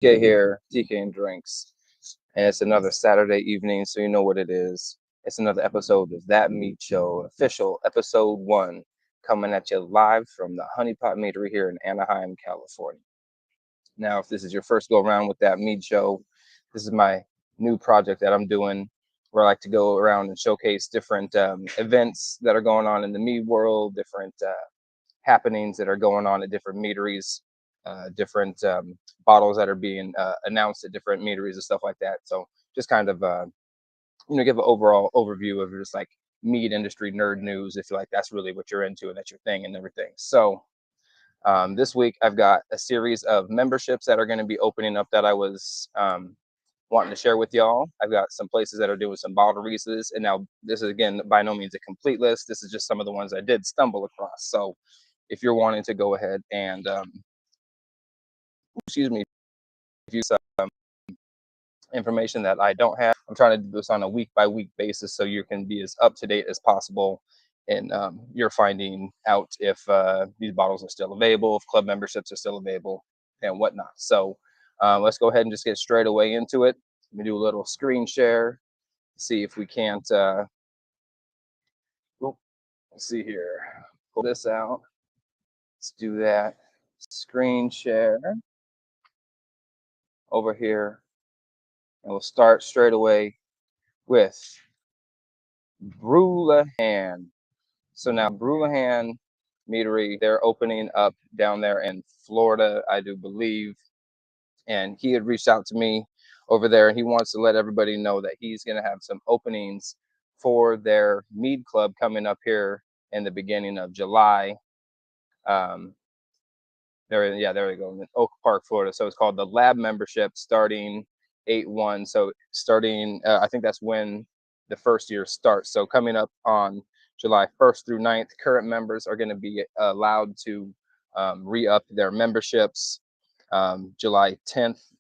Get here, TK and Drinks, and it's another Saturday evening, so you know what it is. It's another episode of That Meat Show, official episode 1, coming at you live from the Honeypot Meadery here in Anaheim, California. Now, if this is your first go around with That Meat Show, this is my new project that I'm doing where I like to go around and showcase different events that are going on in the mead world, different happenings that are going on at different meaderies, different bottles that are being announced at different meaderies and stuff like that. So just kind of give an overall overview of just like mead industry nerd news, if you like that's really what you're into and that's your thing and everything. So this week I've got a series of memberships that are going to be opening up that I was wanting to share with y'all. I've got some places that are doing some bottle releases, and now this is again by no means a complete list. This is just some of the ones I did stumble across. So if you're wanting to go ahead and excuse me, use some information that I don't have, I'm trying to do this on a week by week basis so you can be as up to date as possible. And you're finding out if these bottles are still available, if club memberships are still available, and whatnot. So let's go ahead and just get straight away into it. Let me do a little screen share, see if we can't. Let's see here. Pull this out. Let's do that. Screen share over here, and we'll start straight away with Brulahan. So now Brulahan Meadery, they're opening up down there in Florida, I do believe. And he had reached out to me over there, and he wants to let everybody know that he's going to have some openings for their mead club coming up here in the beginning of July. There we go, in Oak Park, Florida. So it's called the Lab membership, starting 8/1. So starting, I think that's when the first year starts. So coming up on July 1st through 9th, current members are going to be allowed to re-up their memberships. July 10th,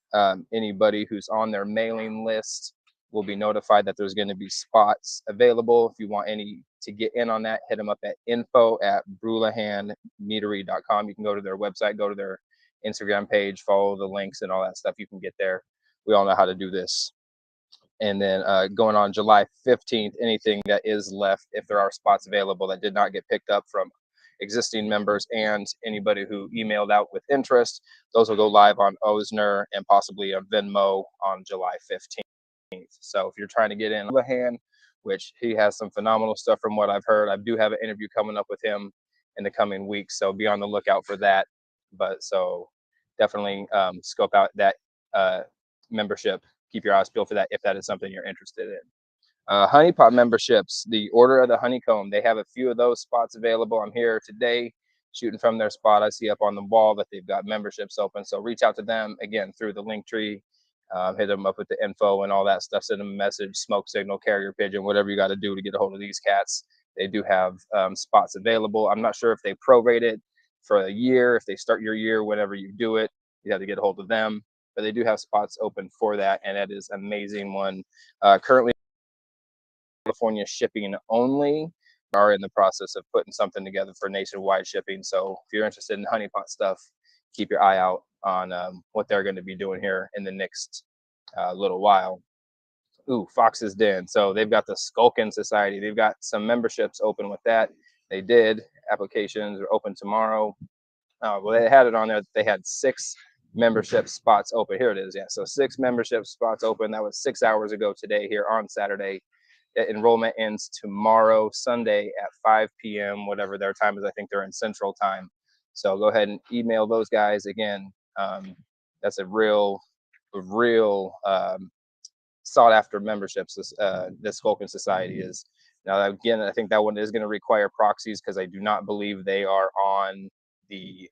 anybody who's on their mailing list will be notified that there's going to be spots available. If you want any to get in on that, hit them up at info@brulahanmeadery.com. You can go to their website, go to their Instagram page, follow the links and all that stuff. You can get there. We all know how to do this. And then going on July 15th, anything that is left, if there are spots available that did not get picked up from existing members and anybody who emailed out with interest, those will go live on Osner and possibly a Venmo on July 15th. So if you're trying to get in, on the hand, which he has some phenomenal stuff from what I've heard, I do have an interview coming up with him in the coming weeks, so be on the lookout for that. But so definitely scope out that membership. Keep your eyes peeled for that if that is something you're interested in. Honeypot memberships, the Order of the Honeycomb, they have a few of those spots available. I'm here today shooting from their spot. I see up on the wall that they've got memberships open. So reach out to them again through the link tree. Hit them up with the info and all that stuff. Send them a message, smoke signal, carrier pigeon, whatever you got to do to get a hold of these cats. They do have spots available. I'm not sure if they prorate it for a year. If they start your year, whenever you do it, you have to get a hold of them. But they do have spots open for that, and that is amazing one. Currently, California shipping only. Are in the process of putting something together for nationwide shipping. So if you're interested in honeypot stuff, keep your eye out on what they're going to be doing here in the next little while. Ooh, Fox's Den. So they've got the Skulkin Society. They've got some memberships open with that. They did. Applications are open tomorrow. Well, they had it on there. They had 6 membership spots open. Here it is. Yeah, so 6 membership spots open. That was 6 hours ago today here on Saturday. Enrollment ends tomorrow, Sunday at 5 p.m., whatever their time is. I think they're in Central Time. So go ahead and email those guys again. That's a real sought after memberships. This Vulcan Society is. Now, again, I think that one is going to require proxies because I do not believe they are on the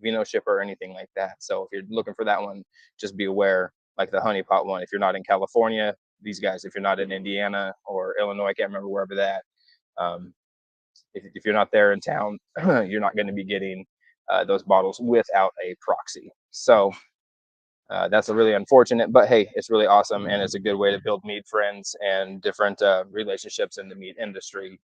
Vino ship or anything like that. So if you're looking for that one, just be aware, like the Honeypot one, if you're not in California, these guys, if you're not in Indiana or Illinois, I can't remember wherever that, if you're not there in town, you're not going to be getting those bottles without a proxy. So that's a really unfortunate, but hey, it's really awesome, and it's a good way to build mead friends and different relationships in the mead industry.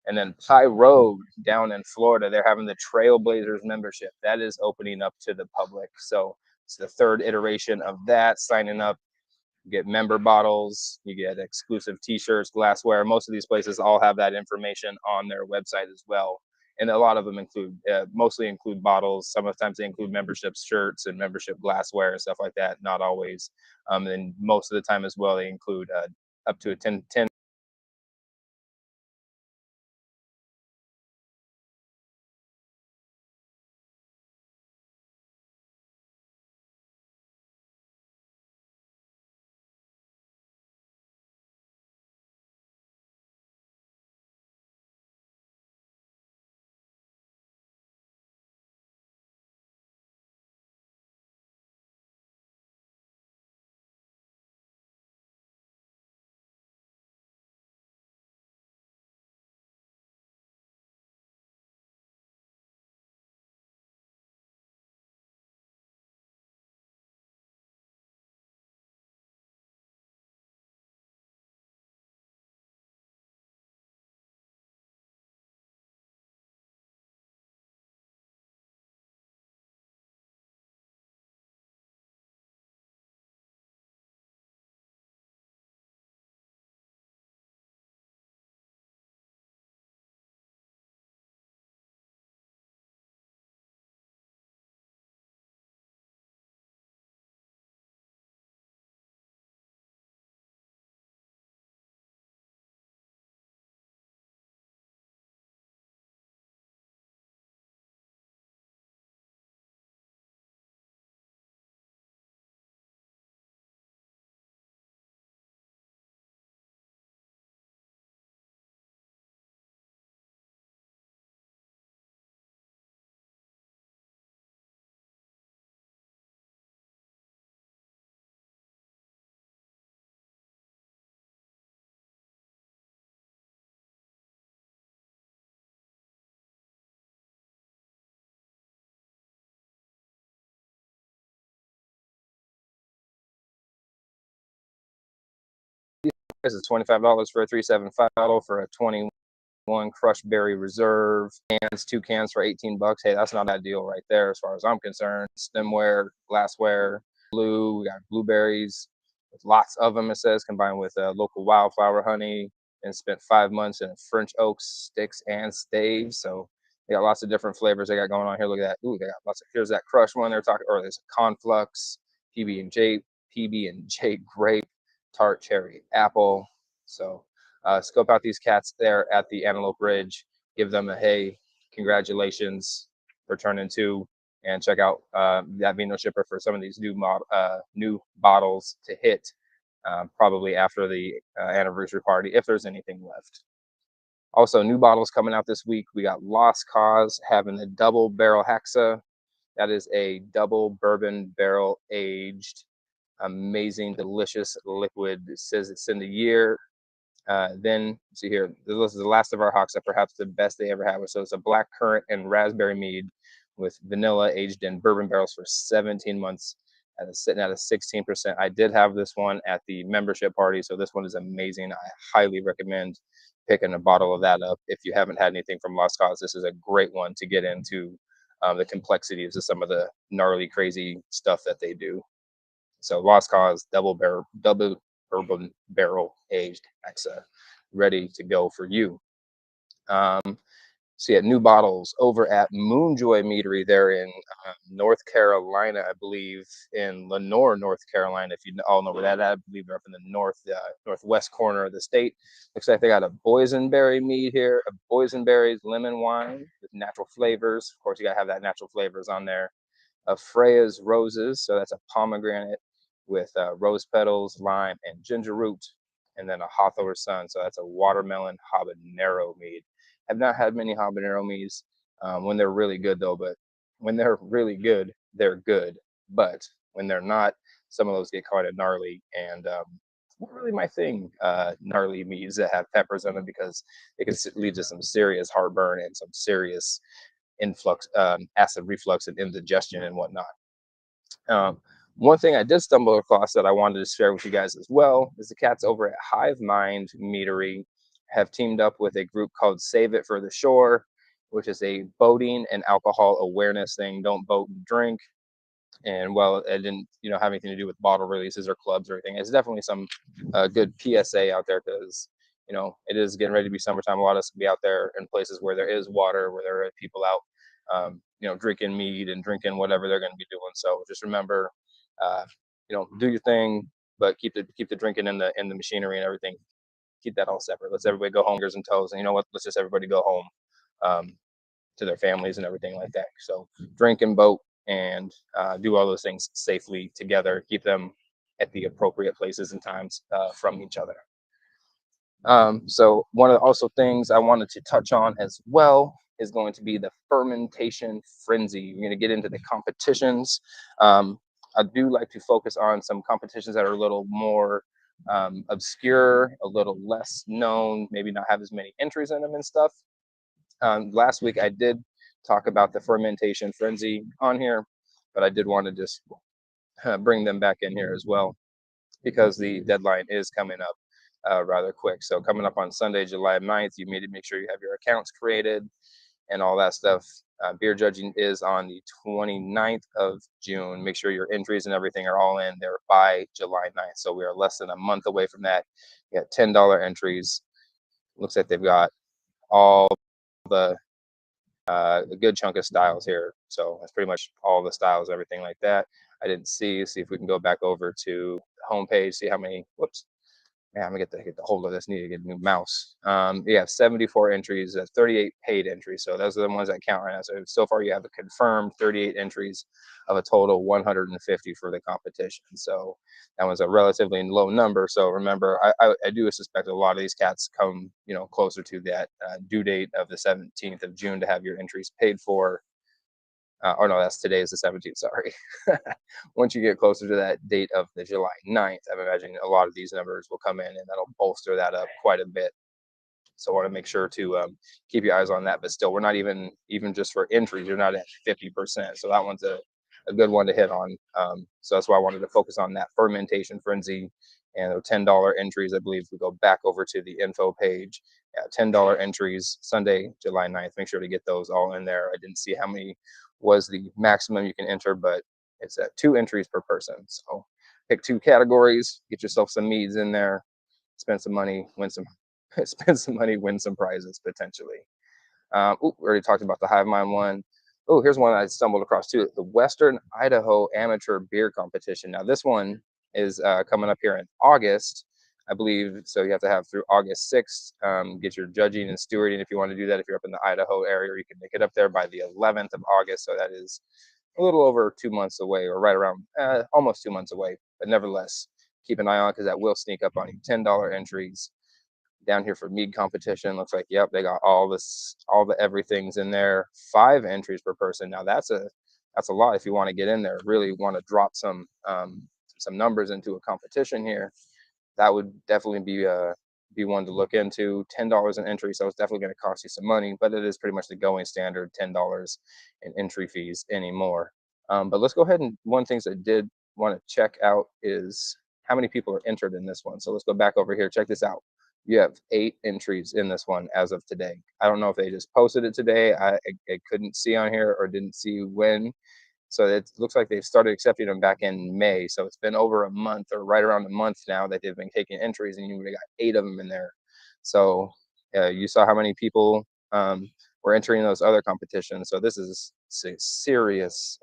And then Pie Road down in Florida, they're having the Trailblazers membership. That is opening up to the public. So It's the third iteration of that. Signing up, you get member bottles, you get exclusive T-shirts, glassware. Most of these places all have that information on their website as well, and a lot of them include, mostly include bottles. Sometimes they include membership shirts and membership glassware and stuff like that. Not always, and most of the time as well, they include up to a 10. This is $25 for a 375 bottle for a 21 Crush Berry Reserve. Cans, 2 cans for 18 bucks. Hey, that's not a bad deal right there as far as I'm concerned. Stemware, glassware, blue. We got blueberries with lots of them, it says, combined with local wildflower honey, and spent 5 months in French oak sticks and staves. So they got lots of different flavors they got going on here. Look at that. Ooh, they got lots of, here's that Crush one they're talking, or there's a Conflux, PB&J grape, tart cherry apple. So scope out these cats there at the Antelope Ridge. Give them a hey, congratulations for turning two, and check out that Vino shipper for some of these new bottles to hit probably after the anniversary party, if there's anything left. Also, new bottles coming out this week. We got Lost Cause having a double barrel hexa. That is a double bourbon barrel aged, amazing, delicious liquid. It says it's in the year. Then see here, this is the last of our Hoxa, perhaps the best they ever had. So it's a black currant and raspberry mead with vanilla aged in bourbon barrels for 17 months. And it's sitting at a 16%. I did have this one at the membership party, so this one is amazing. I highly recommend picking a bottle of that up. If you haven't had anything from Lost Cause, this is a great one to get into the complexities of some of the gnarly, crazy stuff that they do. So Lost Cause double bourbon barrel aged Hexa, ready to go for you. So yeah, new bottles over at Moonjoy Meadery there in North Carolina, I believe, in Lenore, North Carolina. If you all know where that at, I believe they're up in the northwest corner of the state. Looks like they got a boysenberry mead here, a boysenberries lemon wine with natural flavors. Of course, you gotta have that natural flavors on there. Of Freya's Roses. So that's a pomegranate with rose petals, lime, and ginger root. And then a Hawthorne Sun. So that's a watermelon habanero mead. I've not had many habanero meads when they're really good, though. But when they're really good, they're good. But when they're not, some of those get kind of gnarly. And not really my thing, gnarly meads that have peppers in them, because it can lead to some serious heartburn and some serious acid reflux and indigestion and whatnot. Um, one thing I did stumble across that I wanted to share with you guys as well is the cats over at Hive Mind Meadery have teamed up with a group called Save It for the Shore, which is a boating and alcohol awareness thing. Don't boat and drink. And while it didn't, have anything to do with bottle releases or clubs or anything, it's definitely some good PSA out there, because it is getting ready to be summertime. A lot of us can be out there in places where there is water, where there are people out, drinking mead and drinking whatever they're going to be doing. So just remember, uh, do your thing, but keep the drinking in the machinery and everything. Keep that all separate. Let's everybody go home, fingers and toes, and you know what? Let's just everybody go home. To their families and everything like that. So drink and boat, and do all those things safely together. Keep them at the appropriate places and times from each other. So one of the also things I wanted to touch on as well is going to be the fermentation frenzy. We're going to get into the competitions. I do like to focus on some competitions that are a little more obscure, a little less known, maybe not have as many entries in them and stuff. Last week I did talk about the fermentation frenzy on here, but I did want to just bring them back in here as well, because the deadline is coming up rather quick. So coming up on Sunday, July 9th, you need to make sure you have your accounts created and all that stuff. Beer judging is on the 29th of June. Make sure your entries and everything are all in there by July 9th. So we are less than a month away from that. You got $10 entries. Looks like they've got all the a good chunk of styles here. So that's pretty much all the styles, everything like that. I didn't see if we can go back over to the homepage, see how many, whoops, man, I'm gonna get the hold of this. Need to get a new mouse. You have 74 entries, 38 paid entries. So those are the ones that count right now. So far you have a confirmed 38 entries of a total 150 for the competition. So that was a relatively low number. So remember, I do suspect a lot of these cats come, closer to that due date of the 17th of June to have your entries paid for. Or no, that's today is the 17th, sorry. Once you get closer to that date of the July 9th, I'm imagining a lot of these numbers will come in, and that'll bolster that up quite a bit. So I want to make sure to keep your eyes on that. But still, we're not even just for entries, you're not at 50%. So that one's a good one to hit on. So that's why I wanted to focus on that fermentation frenzy and the $10 entries. I believe we go back over to the info page. Yeah, $10 entries, Sunday, July 9th. Make sure to get those all in there. I didn't see how many was the maximum you can enter, but it's at 2 entries per person. So pick 2 categories, get yourself some meads in there, spend some money, win some spend some money, win some prizes potentially. We already talked about the Hive Mind one. Oh, here's one I stumbled across too: the Western Idaho Amateur Beer Competition. Now this one is coming up here in August, I believe. So you have to have through August 6th. Get your judging and stewarding if you want to do that. If you're up in the Idaho area, you can make it up there by the 11th of August. So that is a little over 2 months away, or right around almost 2 months away. But nevertheless, keep an eye on, because that will sneak up on you. $10 entries down here for Mead competition. Looks like, yep, they got all the everything's in there. 5 entries per person. Now that's a lot if you want to get in there. Really want to drop some numbers into a competition here. That would definitely be one to look into. $10 an entry, so it's definitely going to cost you some money, but it is pretty much the going standard, $10 in entry fees anymore. But let's go ahead, and one of the things I did want to check out is how many people are entered in this one. So let's go back over here. Check this out. You have 8 entries in this one as of today. I don't know if they just posted it today. I couldn't see on here, or didn't see when. So it looks like they've started accepting them back in May. So it's been over a month, or right around a month now, that they've been taking entries, and you got 8 of them in there. So you saw how many people were entering those other competitions. So this is serious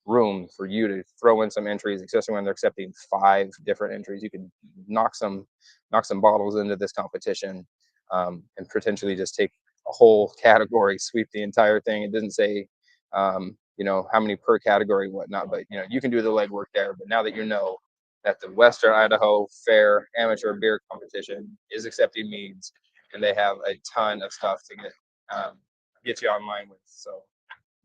room for you to throw in some entries, especially when they're accepting 5 different entries. You could knock some bottles into this competition, and potentially just take a whole category, sweep the entire thing. It doesn't say how many per category, whatnot, but you can do the legwork there. But now that you know that the Western Idaho Fair Amateur Beer Competition is accepting meads, and they have a ton of stuff to get you online with, so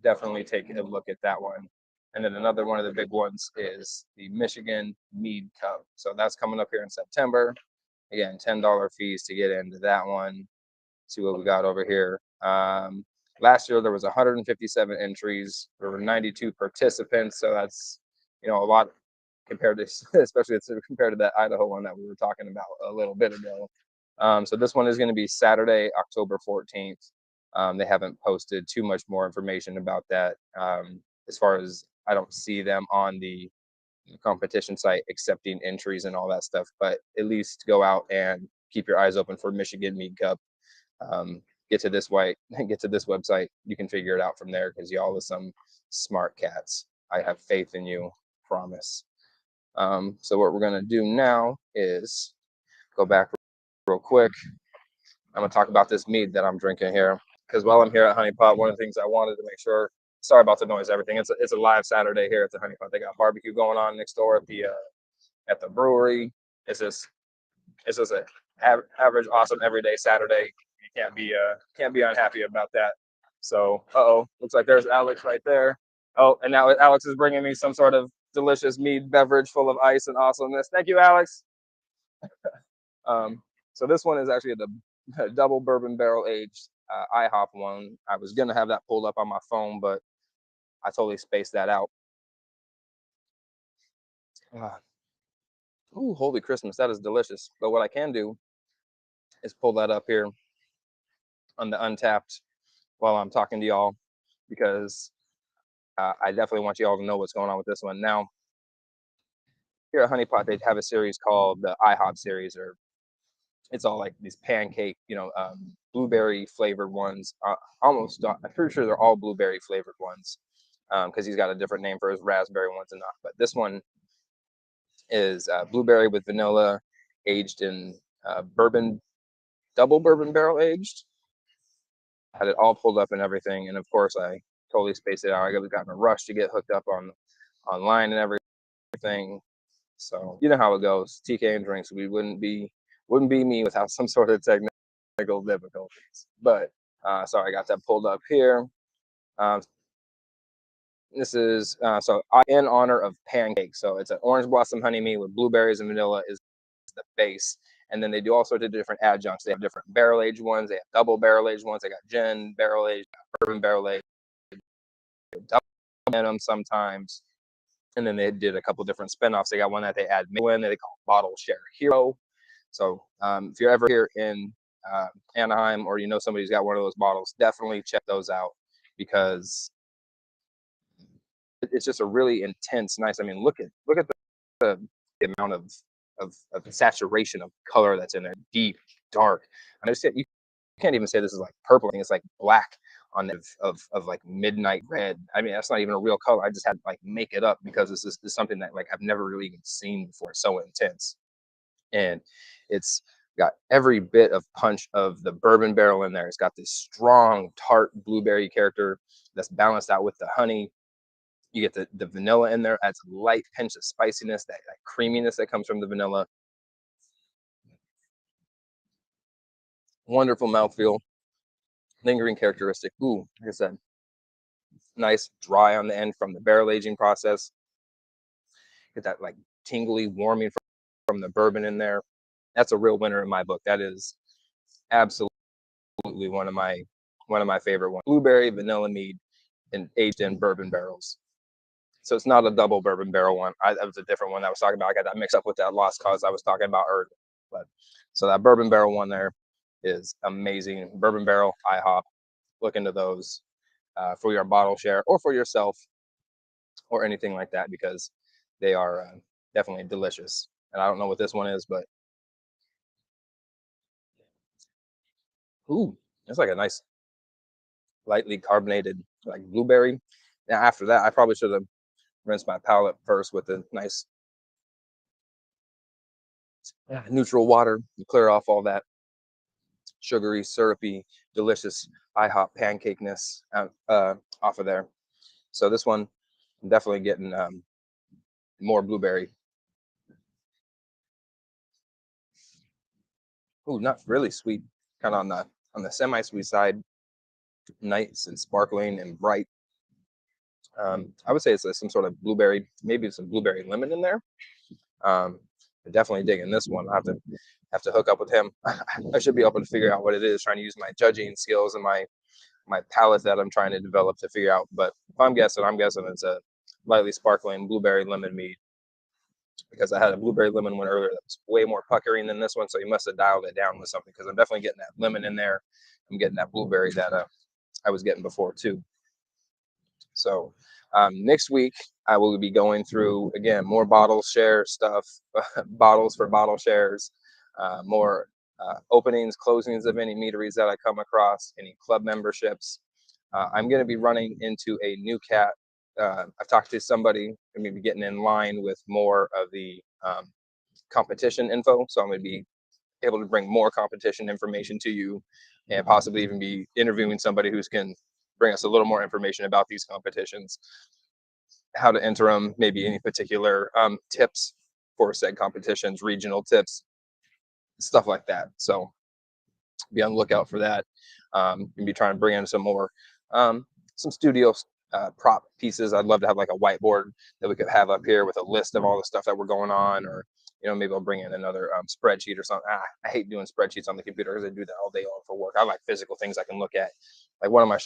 definitely take a look at that one. And then another one of the big ones is the Michigan Mead Cup. So that's coming up here in September. Again, $10 fees to get into that one. See what we got over here. Last year there was 157 entries. There were 92 participants, so that's a lot compared to, especially compared to that Idaho one that we were talking about a little bit ago. So this one is going to be Saturday, October 14th. They haven't posted too much more information about that as far as I don't see them on the competition site accepting entries and all that stuff. But at least go out and keep your eyes open for Michigan Mead Cup. Um, get to this website. You can figure it out from there because y'all are some smart cats. I have faith in you, promise. So what we're gonna do now is go back real quick. I'm gonna talk about this mead that I'm drinking here because while I'm here at Honeypot, one of the things I wanted to make sure. Sorry about the noise, everything. It's a live Saturday here at the Honeypot. They got barbecue going on next door at the brewery. It's just a average, awesome, everyday Saturday. You can't be unhappy about that. So, looks like there's Alex right there. Oh, and now Alex is bringing me some sort of delicious mead beverage full of ice and awesomeness. Thank you, Alex. So this one is actually a double bourbon barrel aged IHOP one. I was gonna have that pulled up on my phone, but I totally spaced that out. Ooh, holy Christmas, that is delicious. But what I can do is pull that up here on the Untapped while I'm talking to y'all because I definitely want you all to know what's going on with this one. Now, here at Honeypot, they have a series called the IHOP series, or it's all like these pancake, blueberry flavored ones. I'm pretty sure they're all blueberry flavored ones because he's got a different name for his raspberry ones and not. But this one is blueberry with vanilla, aged in double bourbon barrel aged. Had it all pulled up and everything, and of course I totally spaced it out. I got in a rush to get hooked up online and everything. So you know how it goes. TK and drinks. We wouldn't be me without some sort of technical difficulties. But sorry, I got that pulled up here. This is in honor of pancake. So it's an orange blossom honey mead with blueberries and vanilla is the base. And then they do all sorts of different adjuncts. They have different barrel aged ones. They have double barrel aged ones. They got gin barrel aged, bourbon barrel aged, double in them sometimes. And then they did a couple different spinoffs. They got one that they add in that they call Bottle Share Hero. So if you're ever here in Anaheim or you know somebody's got one of those bottles, definitely check those out because it's just a really intense, nice. I mean, look at the amount of saturation of color that's in there, deep, dark. And I just you can't even say this is like purple. It's like black on of like midnight red. I mean, that's not even a real color. I just had to like make it up because this is something that like I've never really even seen before. It's so intense, and it's got every bit of punch of the bourbon barrel in there. It's got this strong tart blueberry character that's balanced out with the honey. You get the vanilla in there, adds a light pinch of spiciness, that creaminess that comes from the vanilla. Wonderful mouthfeel, lingering characteristic. Ooh, like I said, nice dry on the end from the barrel aging process. Get that like tingly warming from the bourbon in there. That's a real winner in my book. That is absolutely one of my favorite ones. Blueberry vanilla mead and aged in bourbon barrels. So it's not a double bourbon barrel one. That was a different one I was talking about. I got that mixed up with that Lost Cause I was talking about earlier. But so that bourbon barrel one there is amazing. Bourbon barrel, IHOP. Look into those for your bottle share or for yourself or anything like that because they are definitely delicious. And I don't know what this one is, but ooh, it's like a nice lightly carbonated like blueberry. Now after that, I probably should have rinsed my palate first with a nice neutral water to clear off all that sugary, syrupy, delicious IHOP pancakeness off of there. So this one, I'm definitely getting more blueberry. Ooh, not really sweet, kind of on the semi-sweet side. Nice and sparkling and bright. I would say it's some sort of blueberry, maybe some blueberry lemon in there. Definitely digging this one. I have to hook up with him. I should be able to figure out what it is. Trying to use my judging skills and my palate that I'm trying to develop to figure out. But if I'm guessing it's a lightly sparkling blueberry lemon mead because I had a blueberry lemon one earlier that was way more puckering than this one. So you must have dialed it down with something because I'm definitely getting that lemon in there. I'm getting that blueberry that I was getting before too. So next week I will be going through again more bottle share stuff, bottles for bottle shares, more openings, closings of any meaderies that I come across, any club memberships. I'm going to be running into a new cat. I've talked to somebody. I'm going to be getting in line with more of the competition info. So I'm going to be able to bring more competition information to you, and possibly even be interviewing somebody who can bring us a little more information about these competitions, how to enter them, maybe any particular tips for said competitions, regional tips, stuff like that. So be on the lookout for that. And be trying to bring in some studio prop pieces. I'd love to have like a whiteboard that we could have up here with a list of all the stuff that we're going on, or maybe I'll bring in another spreadsheet or something. I hate doing spreadsheets on the computer because I do that all day long for work. I like physical things I can look at. Like one of my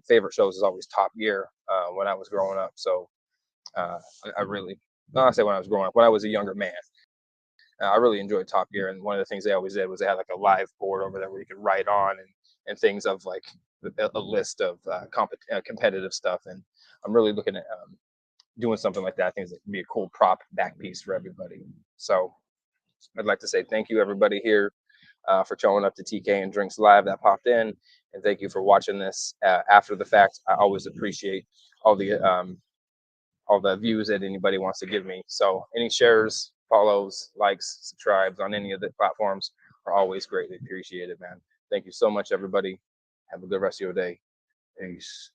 favorite shows is always Top Gear when I was growing up. So I really, no, I say when I was growing up, when I was a younger man, I really enjoyed Top Gear, and one of the things they always did was they had like a live board over there where you could write on and things of like a list of competitive stuff. And I'm really looking at doing something like that. I think it would be a cool prop back piece for everybody. So I'd like to say thank you everybody here for showing up to TK and Drinks Live that popped in, and thank you for watching this after the fact. I always appreciate all the views that anybody wants to give me. So any shares, follows, likes, subscribes on any of the platforms are always greatly appreciated, man. Thank you so much, everybody. Have a good rest of your day. Peace.